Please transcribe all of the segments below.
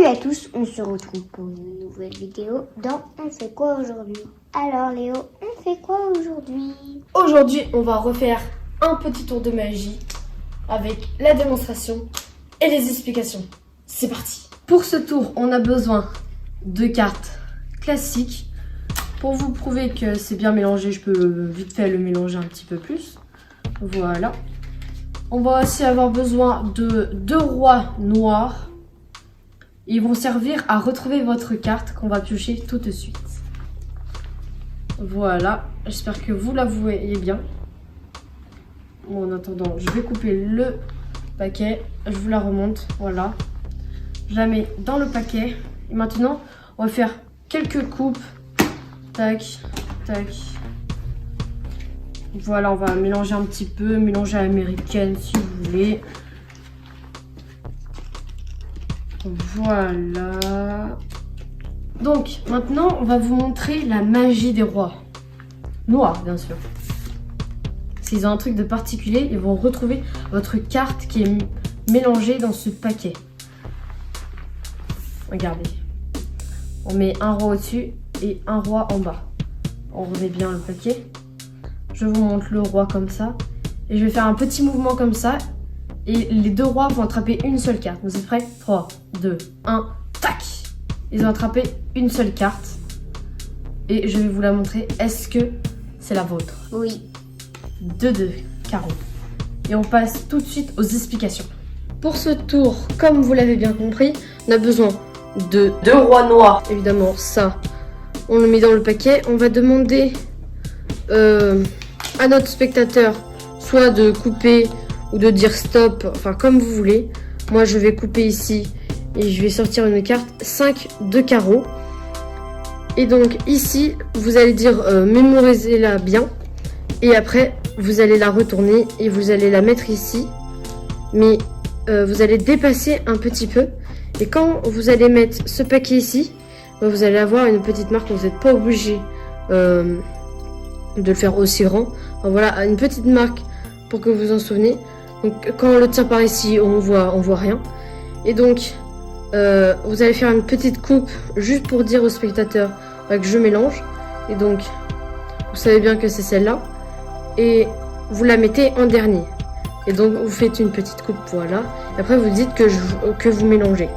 Salut à tous, on se retrouve pour une nouvelle vidéo dans On fait quoi aujourd'hui? Alors Léo, on fait quoi aujourd'hui? Aujourd'hui, on va refaire un petit tour de magie avec la démonstration et les explications. C'est parti. Pour ce tour, on a besoin de cartes classiques. Pour vous prouver que c'est bien mélangé, je peux vite fait le mélanger un petit peu plus. Voilà. On va aussi avoir besoin de 2 rois noirs. Ils vont servir à retrouver votre carte qu'on va piocher tout de suite. Voilà, j'espère que vous la voyez bien. Bon, en attendant, je vais couper le paquet. Je vous la remonte, voilà. Je la mets dans le paquet. Et maintenant, on va faire quelques coupes. Tac, tac. Voilà, on va mélanger un petit peu, mélanger à l'américaine si vous voulez. Voilà. Donc, maintenant, on va vous montrer la magie des rois. Noirs, bien sûr. S'ils ont un truc de particulier, ils vont retrouver votre carte qui est mélangée dans ce paquet. Regardez. On met un roi au-dessus et un roi en bas. On remet bien le paquet. Je vous montre le roi comme ça. Et je vais faire un petit mouvement comme ça. Et les 2 rois vont attraper une seule carte. Vous êtes prêts? 3, 2, 1, tac! Ils ont attrapé une seule carte. Et je vais vous la montrer. Est-ce que c'est la vôtre? Oui. 2 carreaux. Et on passe tout de suite aux explications. Pour ce tour, comme vous l'avez bien compris, on a besoin de 2 rois noirs. Évidemment, ça, on le met dans le paquet. On va demander à notre spectateur soit de couper ou de dire stop, enfin comme vous voulez. Moi je vais couper ici et je vais sortir une carte 5 de carreaux. Et donc ici vous allez dire mémorisez-la bien. Et après vous allez la retourner et vous allez la mettre ici. Mais vous allez dépasser un petit peu. Et quand vous allez mettre ce paquet ici, vous allez avoir une petite marque. Vous n'êtes pas obligé de le faire aussi grand. Enfin, voilà, une petite marque pour que vous en souveniez. Donc quand on le tire par ici, on voit rien. Et donc vous allez faire une petite coupe juste pour dire au spectateur que je mélange. Et donc vous savez bien que c'est celle-là. Et vous la mettez en dernier. Et donc vous faites une petite coupe, voilà. Et après vous dites que vous mélangez.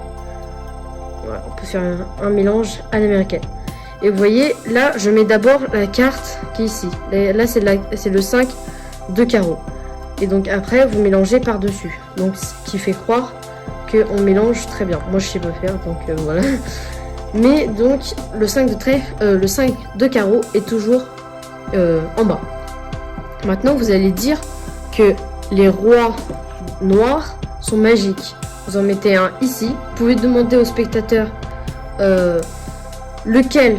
Voilà, on peut faire un mélange à l'américaine. Et vous voyez, là je mets d'abord la carte qui est ici. Là c'est le 5 de carreaux. Et donc après vous mélangez par dessus. Donc ce qui fait croire qu'on mélange très bien. Moi je sais pas faire, donc voilà. Mais donc le 5 de trèfle, le 5 de carreau est toujours en bas. Maintenant vous allez dire que les rois noirs sont magiques. Vous en mettez un ici. Vous pouvez demander au spectateur lequel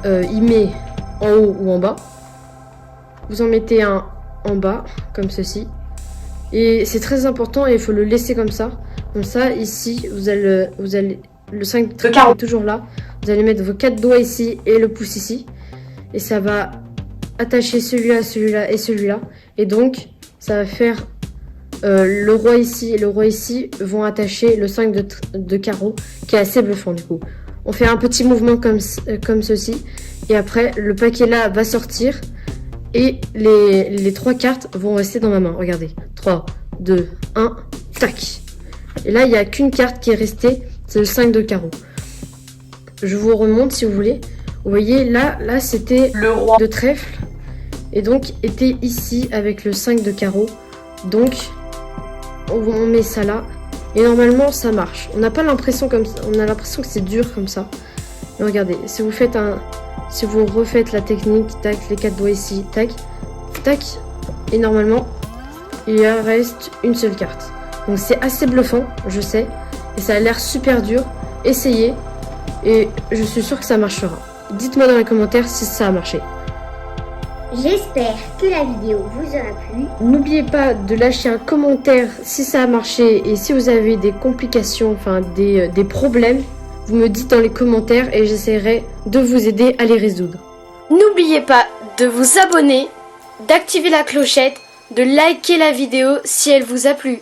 il met en haut ou en bas. Vous en mettez un en bas comme ceci. Et c'est très important et il faut le laisser comme ça. Comme ça ici vous allez le 5 de carreau est toujours là. Vous allez mettre vos 4 doigts ici et le pouce ici. Et ça va attacher celui-là, celui-là et celui-là. Et donc ça va faire le roi ici et le roi ici vont attacher le 5 de carreau qui est assez bluffant du coup. On fait un petit mouvement comme ceci. Et après le paquet là va sortir. Et les 3 cartes vont rester dans ma main. Regardez. 3, 2, 1, tac. Et là, il n'y a qu'une carte qui est restée. C'est le 5 de carreau. Je vous remonte si vous voulez. Vous voyez, là c'était le roi de trèfle. Et donc, était ici avec le 5 de carreau. Donc, on met ça là. Et normalement, ça marche. On n'a pas l'impression comme ça. On a l'impression que c'est dur comme ça. Mais regardez, si vous refaites la technique, tac, les 4 doigts ici, tac, tac, et normalement, il reste une seule carte. Donc c'est assez bluffant, je sais, et ça a l'air super dur. Essayez, et je suis sûre que ça marchera. Dites-moi dans les commentaires si ça a marché. J'espère que la vidéo vous aura plu. N'oubliez pas de lâcher un commentaire si ça a marché, et si vous avez des complications, enfin des problèmes, vous me dites dans les commentaires et j'essaierai de vous aider à les résoudre. N'oubliez pas de vous abonner, d'activer la clochette, de liker la vidéo si elle vous a plu.